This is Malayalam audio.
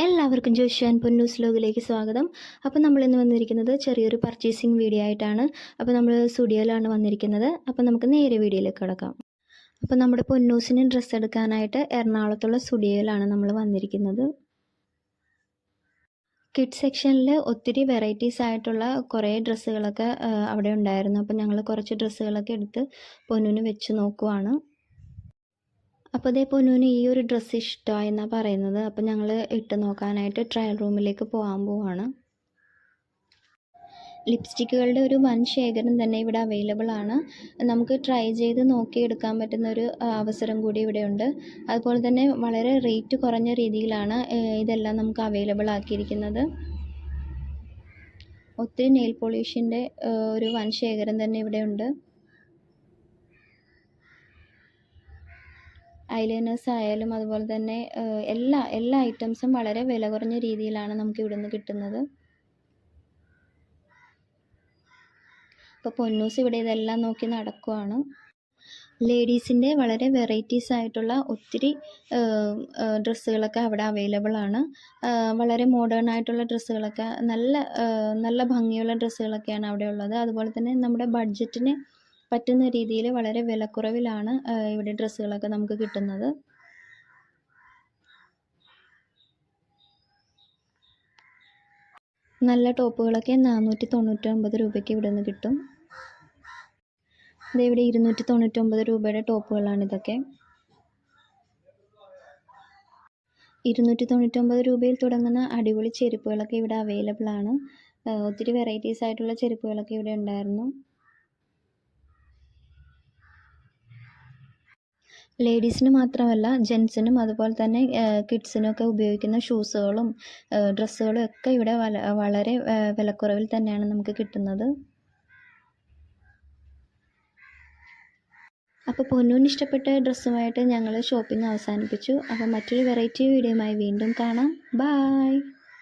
എല്ലാവർക്കും ജോഷി ആൻഡ് പൊന്നൂസ് വ്ലോഗിലേക്ക് സ്വാഗതം. അപ്പോൾ നമ്മളിന്ന് വന്നിരിക്കുന്നത് ചെറിയൊരു പർച്ചേസിങ് വീഡിയോ ആയിട്ടാണ്. അപ്പോൾ നമ്മൾ സ്റ്റുഡിയോയിലാണ് വന്നിരിക്കുന്നത്. അപ്പോൾ നമുക്ക് നേരെ വീഡിയോയിലേക്ക് കിടക്കാം. അപ്പോൾ നമ്മുടെ പൊന്നൂസിന് ഡ്രസ്സ് എടുക്കാനായിട്ട് എറണാകുളത്തുള്ള സ്റ്റുഡിയോയിലാണ് നമ്മൾ വന്നിരിക്കുന്നത്. കിഡ്സ് സെക്ഷനിൽ ഒത്തിരി വെറൈറ്റീസ് ആയിട്ടുള്ള കുറേ ഡ്രസ്സുകളൊക്കെ അവിടെ ഉണ്ടായിരുന്നു. അപ്പോൾ ഞങ്ങൾ കുറച്ച് ഡ്രസ്സുകളൊക്കെ എടുത്ത് പൊന്നൂന് വെച്ച് നോക്കുവാണ്. അപ്പോൾ അതേ പൊന്നൂന് ഈ ഒരു ഡ്രസ്സ് ഇഷ്ടമായെന്നാണ് പറയുന്നത്. അപ്പോൾ ഞങ്ങൾ ഇട്ട് നോക്കാനായിട്ട് ട്രയൽ റൂമിലേക്ക് പോവാണ്. ലിപ്സ്റ്റിക്കുകളുടെ ഒരു വൻ ശേഖരം തന്നെ ഇവിടെ അവൈലബിൾ ആണ്. നമുക്ക് ട്രൈ ചെയ്ത് നോക്കിയെടുക്കാൻ പറ്റുന്ന ഒരു അവസരം കൂടി ഇവിടെയുണ്ട്. അതുപോലെ തന്നെ വളരെ റേറ്റ് കുറഞ്ഞ രീതിയിലാണ് ഇതെല്ലാം നമുക്ക് അവൈലബിൾ ആക്കിയിരിക്കുന്നത്. ഒത്തിരി നെയിൽ പോളിഷിൻ്റെ ഒരു വൻ ശേഖരം തന്നെ ഇവിടെയുണ്ട്. ഐലൈനേഴ്സ് ആയാലും അതുപോലെ തന്നെ എല്ലാ ഐറ്റംസും വളരെ വില കുറഞ്ഞ രീതിയിലാണ് നമുക്ക് ഇവിടെ നിന്ന് കിട്ടുന്നത്. അപ്പോൾ പൊന്നൂസ് ഇവിടെ ഇതെല്ലാം നോക്കി നടക്കുവാണ്. ലേഡീസിൻ്റെ വളരെ വെറൈറ്റീസ് ആയിട്ടുള്ള ഒത്തിരി ഡ്രസ്സുകളൊക്കെ അവിടെ അവൈലബിൾ ആണ്. വളരെ മോഡേൺ ആയിട്ടുള്ള ഡ്രസ്സുകളൊക്കെ നല്ല ഭംഗിയുള്ള ഡ്രസ്സുകളൊക്കെയാണ് അവിടെ ഉള്ളത്. അതുപോലെ തന്നെ നമ്മുടെ ബഡ്ജറ്റിന് പറ്റുന്ന രീതിയിൽ വളരെ വിലക്കുറവിലാണ് ഇവിടെ ഡ്രസ്സുകളൊക്കെ നമുക്ക് കിട്ടുന്നത്. നല്ല ടോപ്പുകളൊക്കെ 499 രൂപയ്ക്ക് ഇവിടെ നിന്ന് കിട്ടും. ഇവിടെ 299 രൂപയുടെ ടോപ്പുകളാണ് ഇതൊക്കെ. 299 രൂപയിൽ തുടങ്ങുന്ന അടിപൊളി ചെരുപ്പുകളൊക്കെ ഇവിടെ അവൈലബിൾ ആണ്. ഒത്തിരി വെറൈറ്റീസ് ആയിട്ടുള്ള ചെരുപ്പുകളൊക്കെ ഇവിടെ ഉണ്ടായിരുന്നു. ലേഡീസിന് മാത്രമല്ല ജെൻസിനും അതുപോലെ തന്നെ കിഡ്സിനൊക്കെ ഉപയോഗിക്കുന്ന ഷൂസുകളും ഡ്രസ്സുകളും ഒക്കെ ഇവിടെ വളരെ വിലക്കുറവിൽ തന്നെയാണ് നമുക്ക് കിട്ടുന്നത്. അപ്പോൾ പൊന്നൂന് ഇഷ്ടപ്പെട്ട ഡ്രസ്സുമായിട്ട് ഞങ്ങൾ ഷോപ്പിംഗ് അവസാനിപ്പിച്ചു. അപ്പോൾ മറ്റൊരു വെറൈറ്റി വീഡിയോയുമായി വീണ്ടും കാണാം. ബൈ.